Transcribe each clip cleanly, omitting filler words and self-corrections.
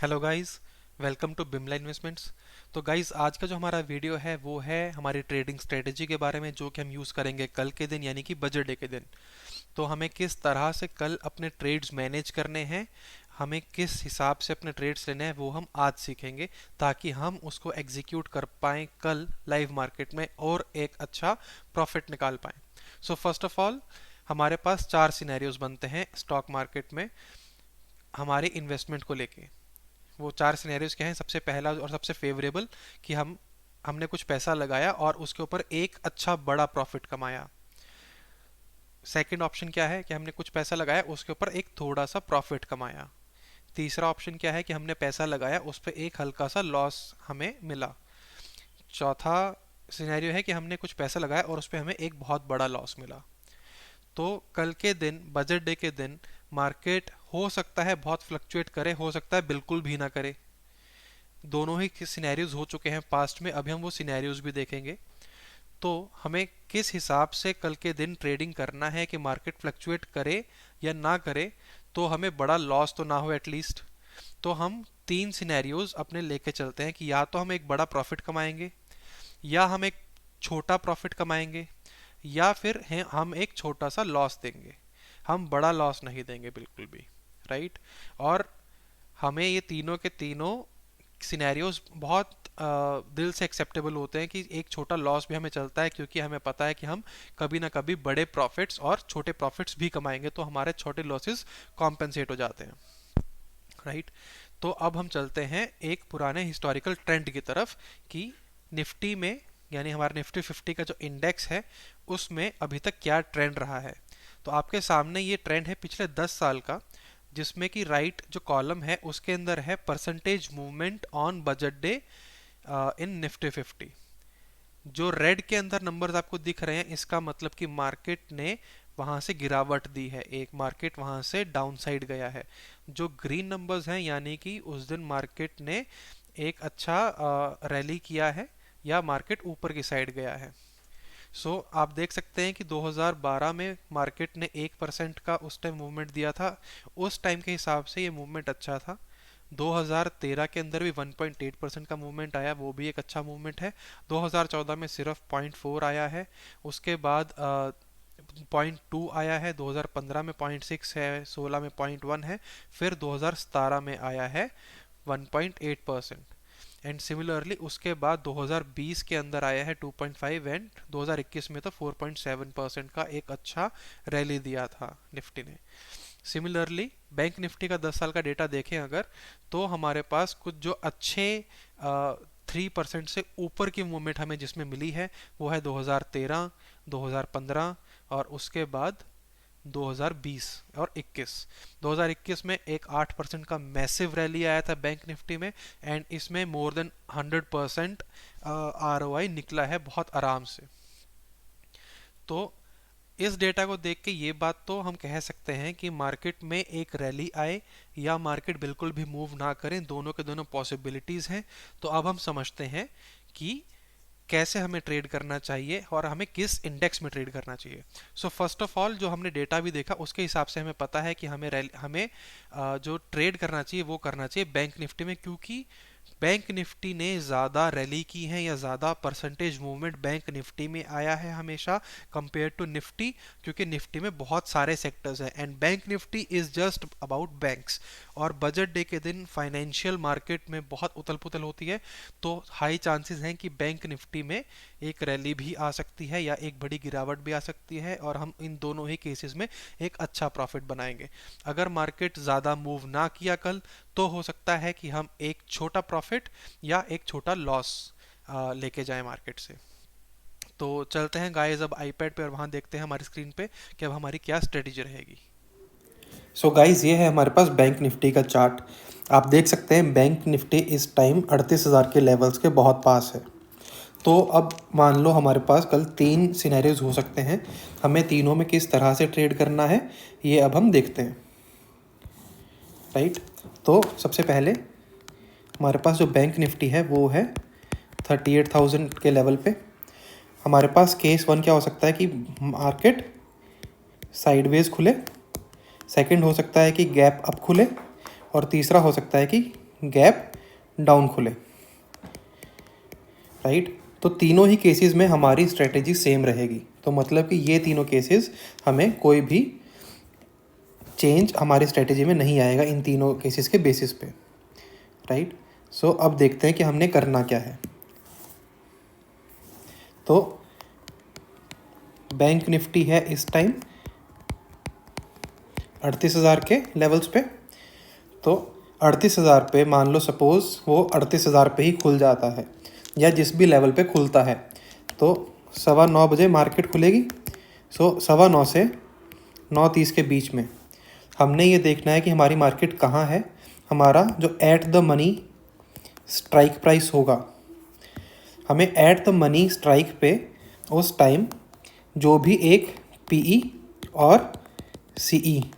Hello guys, welcome to Bimla investments. तो guys, आज का जो हमारा वीडियो है वो है हमारी ट्रेडिंग स्ट्रेटेजी के बारे में, जो कि हम यूज़ करेंगे कल के दिन यानी कि बजट डे के दिन। तो हमें किस तरह से कल अपने ट्रेड्स मैनेज करने हैं, हमें किस हिसाब से अपने ट्रेड्स लेने हैं, वो हम आज सीखेंगे ताकि हम उसको एग्जीक्यूट कर पाएँ कल लाइव मार्केट में और एक अच्छा प्रॉफिट निकाल पाएँ। सो फर्स्ट ऑफ ऑल, हमारे पास चार सिनेरियोज बनते हैं स्टॉक मार्केट में हमारे इन्वेस्टमेंट को लेके। वो चार सिनेरियोज क्या हैं? सबसे पहला और सबसे फेवरेबल कि हमने कुछ पैसा लगाया और उसके ऊपर एक अच्छा बड़ा प्रॉफिट कमाया। सेकंड ऑप्शन क्या है कि हमने कुछ पैसा लगाया, उसके ऊपर एक थोड़ा सा प्रॉफिट कमाया। तीसरा ऑप्शन क्या है कि हमने पैसा लगाया, उस पर एक हल्का सा लॉस हमें मिला। चौथा सिनेरियो है कि हमने कुछ पैसा लगाया और उस पर हमें एक बहुत बड़ा लॉस मिला। तो कल के दिन, बजट डे के दिन, मार्केट हो सकता है बहुत फ्लक्चुएट करे, हो सकता है बिल्कुल भी ना करे। दोनों ही सिनेरियोज हो चुके हैं पास्ट में, अभी हम वो सिनेरियोज भी देखेंगे। तो हमें किस हिसाब से कल के दिन ट्रेडिंग करना है कि मार्केट फ्लक्चुएट करे या ना करे, तो हमें बड़ा लॉस तो ना हो एटलीस्ट। तो हम तीन सिनेरियोज अपने लेके चलते हैं कि या तो हम एक बड़ा प्रॉफिट कमाएंगे, या हम एक छोटा प्रॉफिट कमाएंगे, या फिर हम एक छोटा सा लॉस देंगे। हम बड़ा लॉस नहीं देंगे बिल्कुल भी, राइट। और हमें ये तीनों के तीनों सिनेरियोज बहुत दिल से एक्सेप्टेबल होते हैं कि एक छोटा लॉस भी हमें चलता है, क्योंकि हमें पता है कि हम कभी ना कभी बड़े प्रॉफिट्स और छोटे प्रॉफिट्स भी कमाएंगे, तो हमारे छोटे लॉसेस कॉम्पेंसेट हो जाते हैं, राइट। तो अब हम चलते हैं एक पुराने हिस्टोरिकल ट्रेंड की तरफ कि निफ्टी में, यानी हमारा निफ्टी 50 का जो इंडेक्स है, उसमें अभी तक क्या ट्रेंड रहा है। तो आपके सामने ये ट्रेंड है पिछले 10 साल का, जिसमें कि राइट जो कॉलम है उसके अंदर है percentage movement on budget day in Nifty 50। जो रेड के अंदर नंबर्स आपको दिख रहे हैं, इसका मतलब कि मार्केट ने वहां से गिरावट दी है, एक मार्केट वहां से डाउन साइड गया है। जो ग्रीन नंबर्स हैं, यानी कि उस दिन मार्केट ने एक अच्छा रैली किया है या मार्केट ऊपर की साइड गया है। आप देख सकते हैं कि 2012 में मार्केट ने 1% का उस टाइम मूवमेंट दिया था। उस टाइम के हिसाब से ये मूवमेंट अच्छा था। 2013 के अंदर भी 1.8% का मूवमेंट आया, वो भी एक अच्छा मूवमेंट है। 2014 में सिर्फ 0.4 आया है। उसके बाद 0.2 आया है, 2015 में 0.6 है, 16 में 0.1 है, फिर 2017 में आया है 1.8%। एंड सिमिलरली उसके बाद 2020 के अंदर आया है 2.5, एंड 2021 में तो 4.7% का एक अच्छा रैली दिया था निफ्टी ने। सिमिलरली बैंक निफ्टी का 10 साल का डेटा देखें अगर, तो हमारे पास कुछ जो अच्छे 3% से ऊपर की मूवमेंट हमें जिसमें मिली है, वो है 2013, 2015 और उसके बाद 2020 और 21। 2021 में एक 8% का मैसिव रैली आया था बैंक निफ्टी में, एंड इसमें मोर देन 100% आरओआई निकला है बहुत आराम से। तो इस डेटा को देख के ये बात तो हम कह सकते हैं कि मार्केट में एक रैली आए या मार्केट बिल्कुल भी मूव ना करें, दोनों के दोनों पॉसिबिलिटीज हैं। तो अब हम समझते हैं कि कैसे हमें ट्रेड करना चाहिए और हमें किस इंडेक्स में ट्रेड करना चाहिए। फर्स्ट ऑफ ऑल, जो हमने डेटा भी देखा उसके हिसाब से हमें पता है कि हमें जो ट्रेड करना चाहिए वो करना चाहिए बैंक निफ्टी में, क्योंकि बैंक निफ्टी ने ज़्यादा रैली की है या ज़्यादा परसेंटेज मूवमेंट बैंक निफ्टी में आया है हमेशा कंपेयर टू निफ्टी, क्योंकि निफ्टी में बहुत सारे सेक्टर्स हैं and bank Nifty is just about banks. और बजट डे के दिन फाइनेंशियल मार्केट में बहुत उथल पुथल होती है, तो हाई चांसेस हैं कि बैंक निफ्टी में एक रैली भी आ सकती है या एक बड़ी गिरावट भी आ सकती है, और हम इन दोनों ही केसेस में एक अच्छा प्रॉफिट बनाएंगे। अगर मार्केट ज़्यादा मूव ना किया कल, तो हो सकता है कि हम एक छोटा प्रॉफिट या एक छोटा लॉस लेके जाएं मार्केट से। तो चलते हैं गाइस अब आईपैड पे और वहां देखते हैं हमारी स्क्रीन पे कि अब हमारी क्या स्ट्रेटेजी रहेगी। गाइस, ये है हमारे पास बैंक निफ्टी का चार्ट। आप देख सकते हैं बैंक निफ्टी इस टाइम 38,000 के लेवल्स के बहुत पास है। तो अब मान लो हमारे पास कल तीन सिनेरियोज हो सकते हैं, हमें तीनों में किस तरह से ट्रेड करना है ये अब हम देखते हैं, राइट। तो सबसे पहले हमारे पास जो बैंक निफ्टी है वो है 38,000 के लेवल पे। हमारे पास केस वन क्या हो सकता है कि मार्केट साइडवेज खुले, सेकंड हो सकता है कि गैप अप खुले, और तीसरा हो सकता है कि गैप डाउन खुले, राइट। तो तीनों ही केसेस में हमारी स्ट्रेटेजी सेम रहेगी। तो मतलब कि ये तीनों केसेस हमें कोई भी चेंज हमारी स्ट्रेटेजी में नहीं आएगा इन तीनों केसेस के बेसिस पे, राइट। सो अब देखते हैं कि हमने करना क्या है। तो बैंक निफ्टी है इस टाइम 38,000 के लेवल्स पे। तो 38,000 पे मान लो सपोज़ वो 38,000 पे ही खुल जाता है या जिस भी लेवल पे खुलता है, तो 9:15 बजे मार्केट खुलेगी। सो 9:15 से 9:30 के बीच में हमने ये देखना है कि हमारी मार्केट कहाँ है। हमारा जो at the money strike price होगा, हमें एट द मनी स्ट्राइक पे उस टाइम जो भी एक पीई और सीई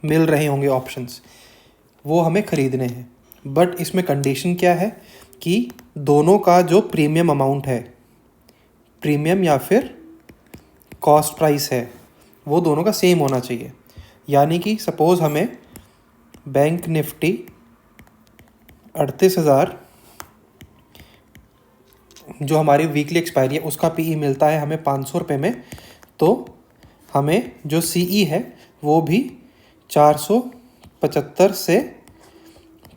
मिल रहे होंगे ऑप्शंस, वो हमें ख़रीदने हैं। बट इसमें कंडीशन क्या है कि दोनों का जो प्रीमियम अमाउंट है, प्रीमियम या फिर कॉस्ट प्राइस है, वो दोनों का सेम होना चाहिए। यानी कि सपोज़ हमें बैंक निफ्टी 38,000 जो हमारी वीकली एक्सपायरी है उसका पीई मिलता है हमें 500 रुपये में, तो हमें जो सीई है वो भी 475 से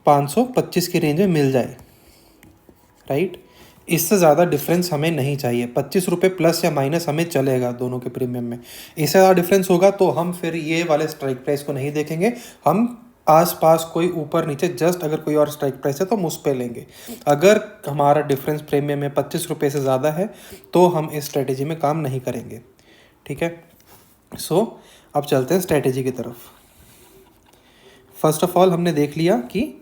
525 की रेंज में मिल जाए, राइट। इससे ज़्यादा डिफरेंस हमें नहीं चाहिए। 25 रुपये प्लस या माइनस हमें चलेगा दोनों के प्रीमियम में। इससे ज़्यादा डिफरेंस होगा तो हम फिर ये वाले स्ट्राइक प्राइस को नहीं देखेंगे, हम आसपास कोई ऊपर नीचे जस्ट अगर कोई और स्ट्राइक प्राइस है तो हम उस पर लेंगे। अगर हमारा डिफरेंस प्रीमियम में 25 रुपये से ज़्यादा है तो हम इस स्ट्रेटेजी में काम नहीं करेंगे, ठीक है। सो अब चलते हैं स्ट्रेटेजी की तरफ। फर्स्ट ऑफ ऑल हमने देख लिया कि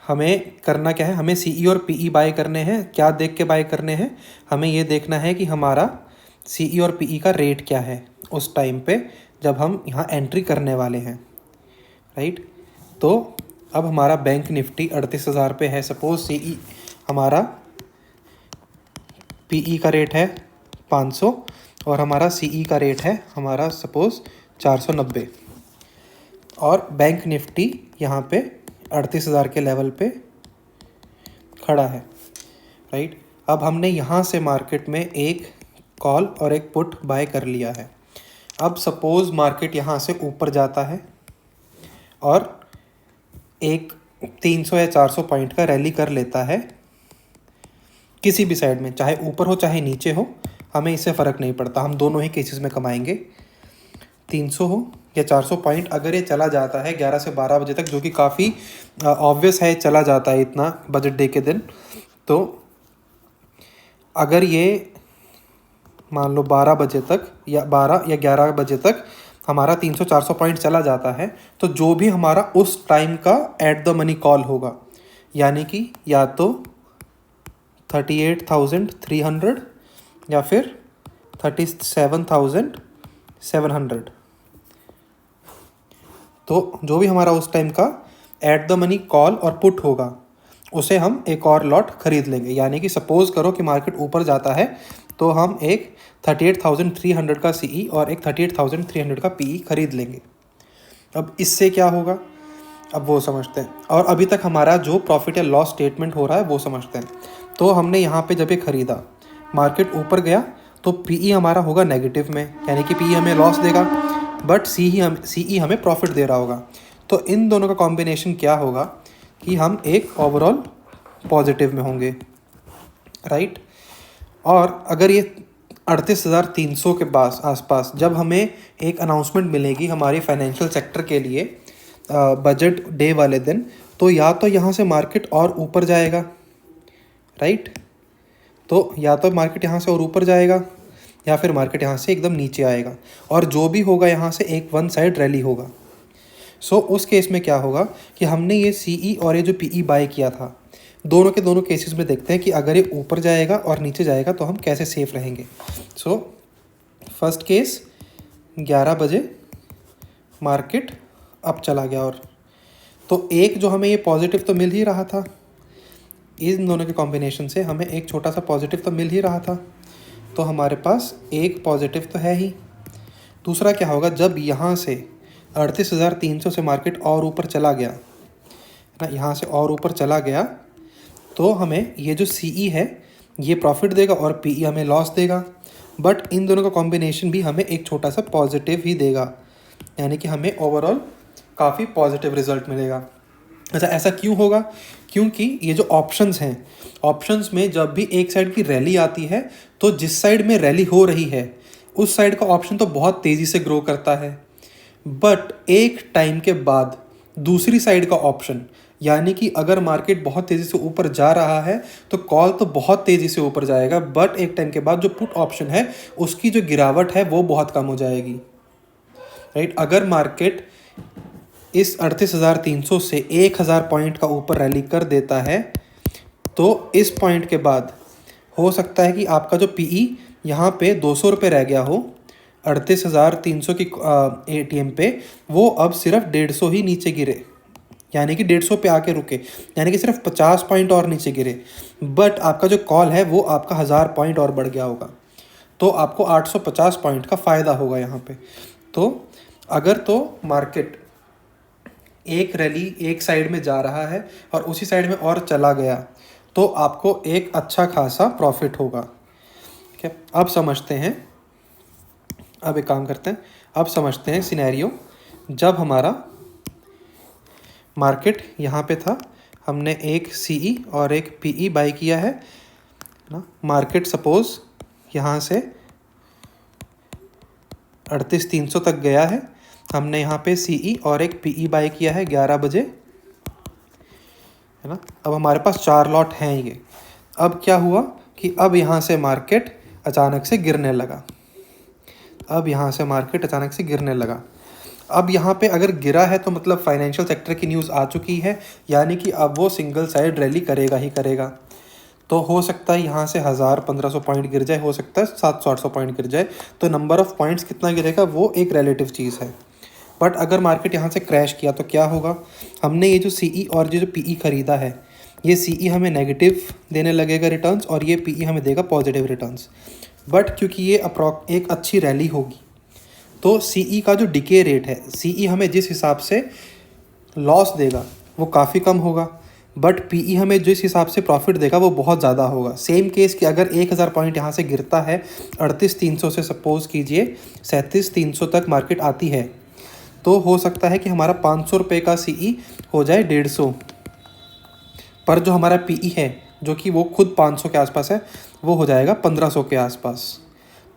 हमें करना क्या है। हमें सीई और पीई बाय करने हैं। क्या देख के बाय करने हैं? हमें ये देखना है कि हमारा सीई और पीई का रेट क्या है उस टाइम पे जब हम यहाँ एंट्री करने वाले हैं, राइट। तो अब हमारा बैंक निफ्टी 38,000 पे है सपोज। सीई हमारा पीई का रेट है 500 और हमारा सीई का रेट है हमारा सपोज 490 और बैंक निफ्टी यहाँ पे 38,000 के लेवल पे खड़ा है, राइट। अब हमने यहाँ से मार्केट में एक कॉल और एक पुट बाय कर लिया है। अब सपोज़ मार्केट यहाँ से ऊपर जाता है और एक 300 या 400 पॉइंट का रैली कर लेता है किसी भी साइड में, चाहे ऊपर हो चाहे नीचे हो, हमें इससे फ़र्क नहीं पड़ता, हम दोनों ही केसेस में कमाएंगे। 300 हो या 400 पॉइंट अगर ये चला जाता है 11 से 12 बजे तक, जो कि काफ़ी ऑब्वियस है चला जाता है इतना बजट डे के दिन, तो अगर ये मान लो 12 बजे तक या 12 या 11 बजे तक हमारा 300-400 पॉइंट चला जाता है, तो जो भी हमारा उस टाइम का एट द मनी कॉल होगा, यानी कि या तो 38,300 या फिर 37,700, तो जो भी हमारा उस टाइम का एट द मनी कॉल और पुट होगा उसे हम एक और लॉट खरीद लेंगे। यानी कि सपोज़ करो कि मार्केट ऊपर जाता है तो हम एक 38,300 का सीई और एक 38,300 का पीई खरीद लेंगे। अब इससे क्या होगा अब वो समझते हैं, और अभी तक हमारा जो प्रॉफिट या लॉस स्टेटमेंट हो रहा है वो समझते हैं। तो हमने यहाँ पे जब ये ख़रीदा, मार्केट ऊपर गया तो पीई हमारा होगा नेगेटिव में, यानी कि पीई हमें लॉस देगा, बट सीई हमें प्रॉफिट दे रहा होगा। तो इन दोनों का कॉम्बिनेशन क्या होगा कि हम एक ओवरऑल पॉजिटिव में होंगे, राइट। और अगर ये 38,300 के आसपास जब हमें एक अनाउंसमेंट मिलेगी हमारी फाइनेंशियल सेक्टर के लिए बजट डे वाले दिन, तो या तो यहाँ से मार्केट और ऊपर जाएगा, राइट। तो या तो मार्केट यहाँ से और ऊपर जाएगा या फिर मार्केट यहाँ से एकदम नीचे आएगा, और जो भी होगा यहाँ से एक वन साइड रैली होगा। सो उस केस में क्या होगा कि हमने ये सीई और ये जो पीई बाय किया था, दोनों के दोनों केसेस में देखते हैं कि अगर ये ऊपर जाएगा और नीचे जाएगा तो हम कैसे सेफ रहेंगे। सो फर्स्ट केस 11 बजे मार्केट अप चला गया, और तो एक जो हमें ये पॉजिटिव तो मिल ही रहा था, इन दोनों के कॉम्बिनेशन से हमें एक छोटा सा पॉजिटिव तो मिल ही रहा था, तो हमारे पास एक पॉजिटिव तो है ही। दूसरा क्या होगा, जब यहाँ से 38,300 से मार्केट और ऊपर चला गया, ना, यहाँ से और ऊपर चला गया तो हमें ये जो CE है ये प्रॉफिट देगा और PE हमें लॉस देगा, बट इन दोनों का कॉम्बिनेशन भी हमें एक छोटा सा पॉजिटिव ही देगा, यानी कि हमें ओवरऑल काफ़ी पॉजिटिव रिजल्ट मिलेगा। अच्छा, ऐसा क्यों होगा? क्योंकि ये जो ऑप्शंस हैं, ऑप्शंस में जब भी एक साइड की रैली आती है तो जिस साइड में रैली हो रही है उस साइड का ऑप्शन तो बहुत तेज़ी से ग्रो करता है, बट एक टाइम के बाद दूसरी साइड का ऑप्शन, यानी कि अगर मार्केट बहुत तेज़ी से ऊपर जा रहा है तो कॉल तो बहुत तेज़ी से ऊपर जाएगा, बट एक टाइम के बाद जो पुट ऑप्शन है उसकी जो गिरावट है वो बहुत कम हो जाएगी, राइट। अगर मार्केट इस 38,300 से 1,000 पॉइंट का ऊपर रैली कर देता है तो इस पॉइंट के बाद हो सकता है कि आपका जो PE यहाँ पे 200 रुपये रह गया हो 38,300 की ATM पे, वो अब सिर्फ 150 ही नीचे गिरे, यानी कि 150 पे आके रुके, यानी कि सिर्फ 50 पॉइंट और नीचे गिरे, बट आपका जो कॉल है वो आपका 1,000 पॉइंट और बढ़ गया होगा, तो आपको 850 पॉइंट का फ़ायदा होगा यहाँ पे। तो अगर तो मार्केट एक रैली एक साइड में जा रहा है और उसी साइड में और चला गया तो आपको एक अच्छा खासा प्रॉफिट होगा, ठीक है। अब समझते हैं, अब एक काम करते हैं, अब समझते हैं सिनेरियो जब हमारा मार्केट यहाँ पे था, हमने एक CE और एक PE बाई किया है ना। मार्केट सपोज यहाँ से 38,300 तक गया है, हमने यहाँ पे CE और एक PE बाई किया है 11 बजे, है ना। अब हमारे पास 4 लॉट हैं ये। अब क्या हुआ कि अब यहाँ से मार्केट अचानक से गिरने लगा, अब यहाँ से मार्केट अचानक से गिरने लगा। अब यहाँ पे अगर गिरा है तो मतलब फाइनेंशियल सेक्टर की न्यूज़ आ चुकी है, यानी कि अब वो सिंगल साइड रैली करेगा ही करेगा। तो हो सकता है यहाँ से 1,000-1,500 पॉइंट गिर जाए, हो सकता है 700-800 पॉइंट गिर जाए, तो नंबर ऑफ़ पॉइंट्स कितना गिरेगा वो एक रिलेटिव चीज़ है। बट अगर मार्केट यहाँ से क्रैश किया तो क्या होगा? हमने ये जो CE और ये जो PE ख़रीदा है, ये CE हमें नेगेटिव देने लगेगा रिटर्न्स और ये PE हमें देगा पॉजिटिव रिटर्न्स। बट क्योंकि ये एक अच्छी रैली होगी तो CE का जो डिके रेट है, CE हमें जिस हिसाब से लॉस देगा वो काफ़ी कम होगा, बट PE हमें जिस हिसाब से प्रॉफिट देगा वो बहुत ज़्यादा होगा। सेम केस कि अगर 1,000 पॉइंट यहाँ से गिरता है 38,300 से, सपोज़ कीजिए 37,300 तक मार्केट आती है, तो हो सकता है कि हमारा 500 रुपये का CE हो जाए 150, पर जो हमारा PE है जो कि वो खुद 500 के आसपास है वो हो जाएगा 1,500 के आसपास।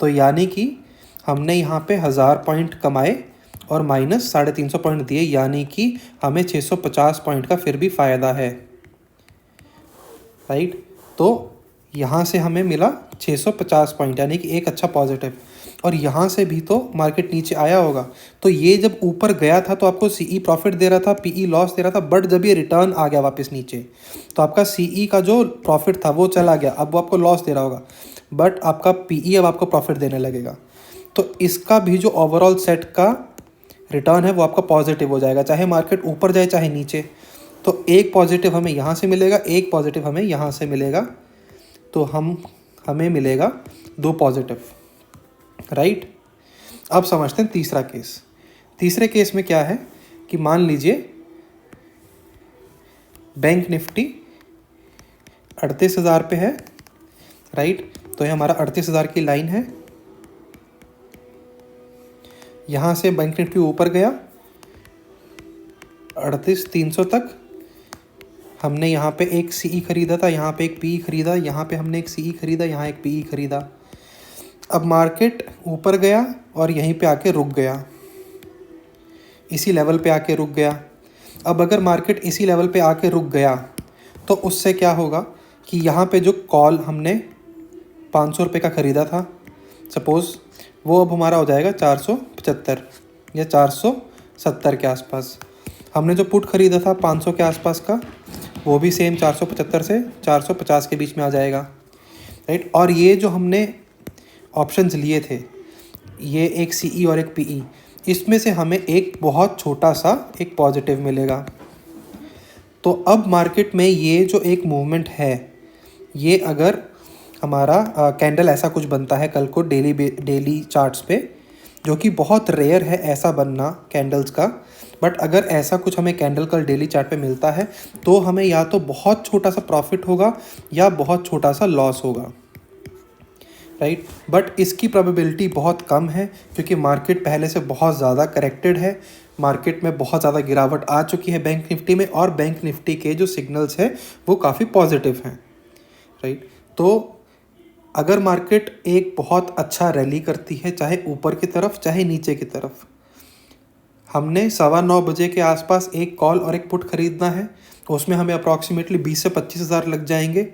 तो यानी कि हमने यहाँ पे 1,000 पॉइंट कमाए और माइनस 350 पॉइंट दिए, यानी कि हमें 650 पॉइंट का फिर भी फ़ायदा है, राइट। तो यहाँ से हमें मिला 650 पॉइंट, यानी कि एक अच्छा पॉजिटिव। और यहाँ से भी तो मार्केट नीचे आया होगा, तो ये जब ऊपर गया था तो आपको CE प्रॉफिट दे रहा था, PE लॉस दे रहा था, बट जब ये रिटर्न आ गया वापस नीचे तो आपका CE का जो प्रॉफिट था वो चला गया, अब वो आपको लॉस दे रहा होगा, बट आपका PE अब आपको प्रॉफिट देने लगेगा। तो इसका भी जो ओवरऑल सेट का रिटर्न है वो आपका पॉजिटिव हो जाएगा, चाहे मार्केट ऊपर जाए चाहे नीचे। तो एक पॉजिटिव हमें यहाँ से मिलेगा, एक पॉजिटिव हमें यहाँ से मिलेगा, तो हमें मिलेगा 2 पॉजिटिव, राइट। अब समझते हैं तीसरा केस। तीसरे केस में क्या है कि मान लीजिए बैंक निफ्टी 38,000 पे है, राइट। तो ये हमारा 38,000 की लाइन है, यहाँ से बैंक निफ्टी ऊपर गया 38,300 तक, हमने यहाँ पे एक CE खरीदा था, यहाँ पे एक PE खरीदा, यहाँ पे हमने एक CE खरीदा, यहाँ एक PE खरीदा। अब मार्केट ऊपर गया और यहीं पे आके रुक गया, इसी लेवल पे आके रुक गया। अब अगर मार्केट इसी लेवल पे आके रुक गया तो उससे क्या होगा कि यहाँ पे जो कॉल हमने 500 रुपये का ख़रीदा था सपोज़, वो अब हमारा हो जाएगा 475 या 470 के आसपास। हमने जो पुट ख़रीदा था 500 के आसपास का, वो भी सेम 475 से 450 के बीच में आ जाएगा, राइट। और ये जो हमने ऑप्शंस लिए थे, ये एक CE और एक PE, इसमें से हमें एक बहुत छोटा सा एक पॉजिटिव मिलेगा। तो अब मार्केट में ये जो एक मूवमेंट है, ये अगर हमारा कैंडल ऐसा कुछ बनता है कल को डेली चार्ट्स पे, जो कि बहुत रेयर है ऐसा बनना कैंडल्स का। बट अगर ऐसा कुछ हमें कैंडल कल डेली चार्ट पे मिलता है तो हमें या तो बहुत छोटा सा प्रॉफिट होगा या बहुत छोटा सा लॉस होगा, राइट। बट इसकी प्रोबेबिलिटी बहुत कम है क्योंकि मार्केट पहले से बहुत ज़्यादा करेक्टेड है, मार्केट में बहुत ज़्यादा गिरावट आ चुकी है बैंक निफ्टी में, और बैंक निफ्टी के जो सिग्नल्स है वो काफ़ी पॉजिटिव हैं, राइट। तो अगर मार्केट एक बहुत अच्छा रैली करती है, चाहे ऊपर की तरफ चाहे नीचे की तरफ, हमने 9:15 के आसपास एक कॉल और एक पुट खरीदना है, उसमें हमें अप्रॉक्सीमेटली 20 से 25 हज़ार लग जाएंगे।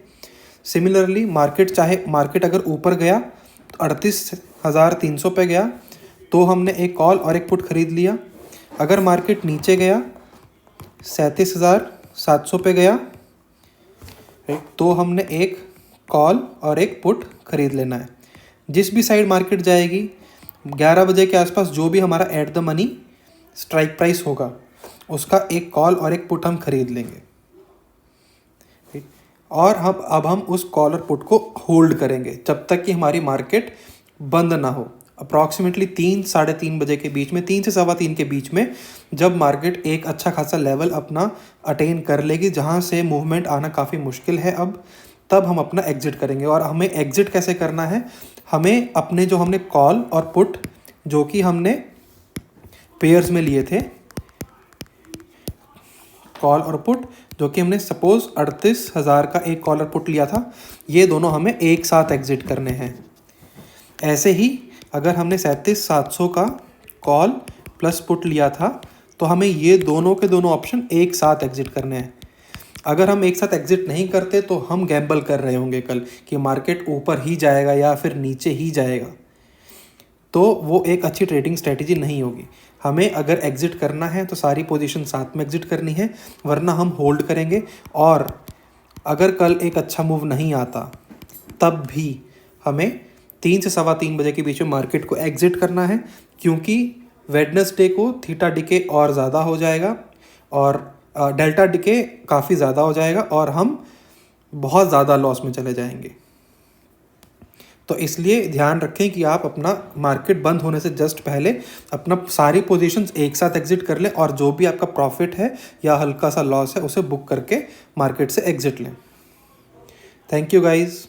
सिमिलरली मार्केट अगर ऊपर गया तो 38,300 पे गया तो हमने एक कॉल और एक पुट खरीद लिया। अगर मार्केट नीचे गया 37,700 पे गया, तो हमने एक कॉल और एक पुट खरीद लेना है। जिस भी साइड मार्केट जाएगी 11 बजे के आसपास जो भी हमारा at the money strike price होगा उसका एक कॉल और एक पुट हम खरीद लेंगे, और हम उस कॉल और पुट को होल्ड करेंगे जब तक कि हमारी मार्केट बंद ना हो। अप्रॉक्सीमेटली 3-3:30 बजे के बीच में, 3 से 3:15 के बीच में, जब मार्केट एक अच्छा खासा लेवल अपना अटेन कर लेगी जहां से मूवमेंट आना काफ़ी मुश्किल है अब, तब हम अपना एग्जिट करेंगे। और हमें एग्जिट कैसे करना है, हमें अपने जो हमने कॉल और पुट जो कि हमने पेयर्स में लिए थे, कॉल और पुट जो कि हमने सपोज 38,000 का एक कॉल और पुट लिया था, ये दोनों हमें एक साथ एग्जिट करने हैं। ऐसे ही अगर हमने 37,700 का कॉल प्लस पुट लिया था तो हमें ये दोनों के दोनों ऑप्शन एक साथ एग्जिट करने हैं। अगर हम एक साथ एग्जिट नहीं करते तो हम गैम्बल कर रहे होंगे कल कि मार्केट ऊपर ही जाएगा या फिर नीचे ही जाएगा, तो वो एक अच्छी ट्रेडिंग स्ट्रेटजी नहीं होगी। हमें अगर एग्जिट करना है तो सारी पोजीशन साथ में एग्जिट करनी है, वरना हम होल्ड करेंगे। और अगर कल एक अच्छा मूव नहीं आता तब भी हमें 3 से 3:15 बजे के बीच में मार्केट को एग्जिट करना है, क्योंकि वेडनेसडे को थीटा डिके और ज़्यादा हो जाएगा और डेल्टा डिके काफ़ी ज़्यादा हो जाएगा और हम बहुत ज़्यादा लॉस में चले जाएंगे। तो इसलिए ध्यान रखें कि आप अपना मार्केट बंद होने से जस्ट पहले अपना सारी पोजीशंस एक साथ एग्जिट कर लें, और जो भी आपका प्रॉफिट है या हल्का सा लॉस है उसे बुक करके मार्केट से एग्जिट लें। Thank you guys.